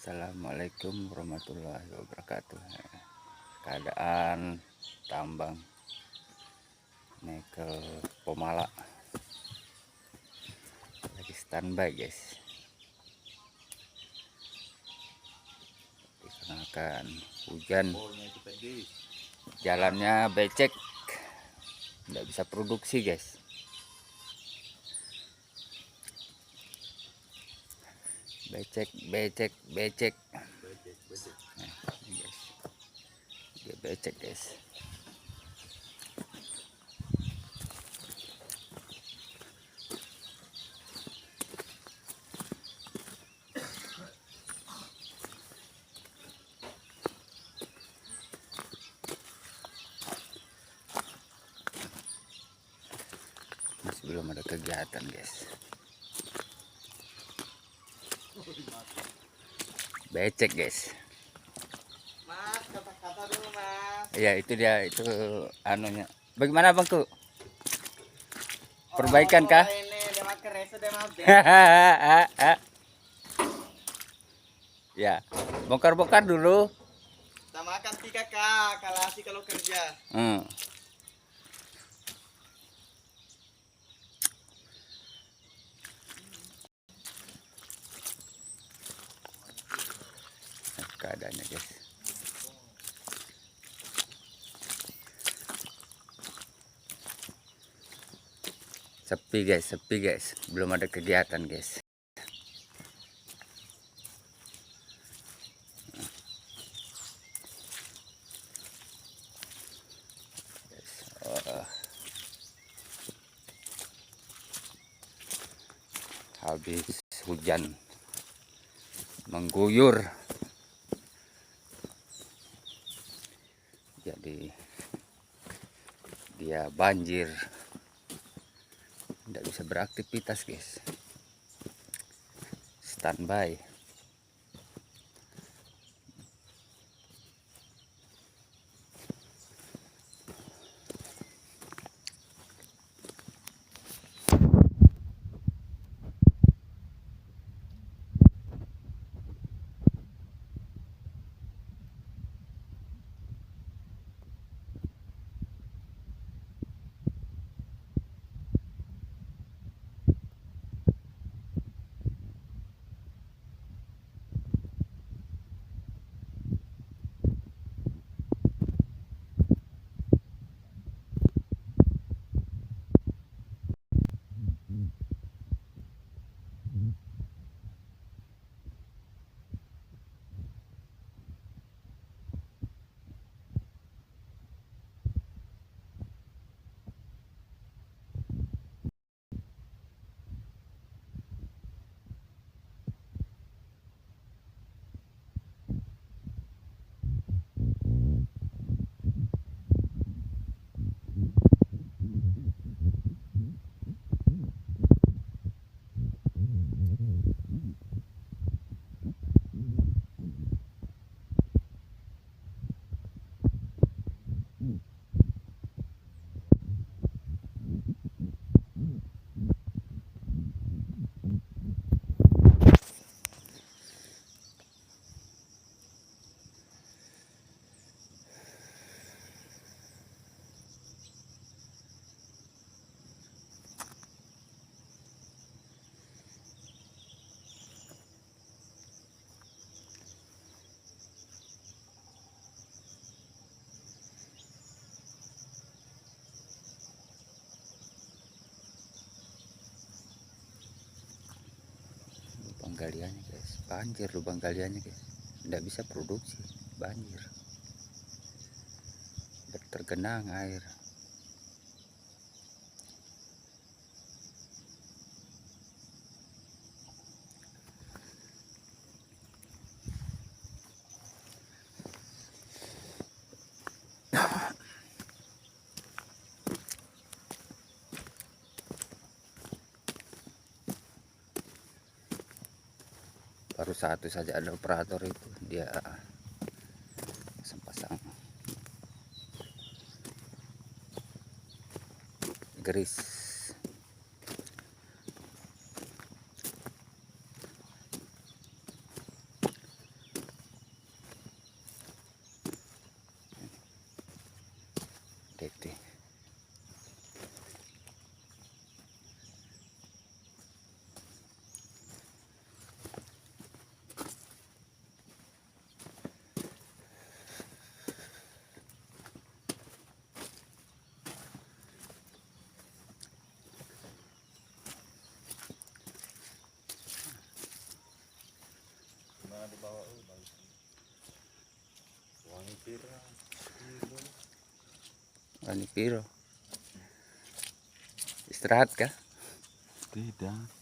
Assalamualaikum warahmatullahi wabarakatuh. Keadaan tambang nikel Pomala lagi standby, guys, dikarenakan hujan, jalannya becek, nggak bisa produksi, guys. Becek. Nah, ini guys, dia becek, guys. Masih belum ada kegiatan, guys. Becek, guys. Mas, kata-kata dulu, Mas. Iya, itu dia, itu anunya. Bagaimana, Bangku? Perbaikan kah? Ini dia makan reso deh, Mas. Ya, bongkar-bongkar dulu. Kita makan 3K kalau kerja. Keadaannya, guys. Sepi, guys. Belum ada kegiatan, guys. Habis hujan mengguyur, jadi dia banjir, tidak bisa beraktivitas, guys. Standby. Lubang galiannya, guys, banjir. Lubang galiannya, guys, tidak bisa produksi, banjir, tergenang air. Baru satu saja ada operator, itu dia pasang geris. di bawah bagus. Wangi pirang. Wani piro? Istirahat kah? Tidak.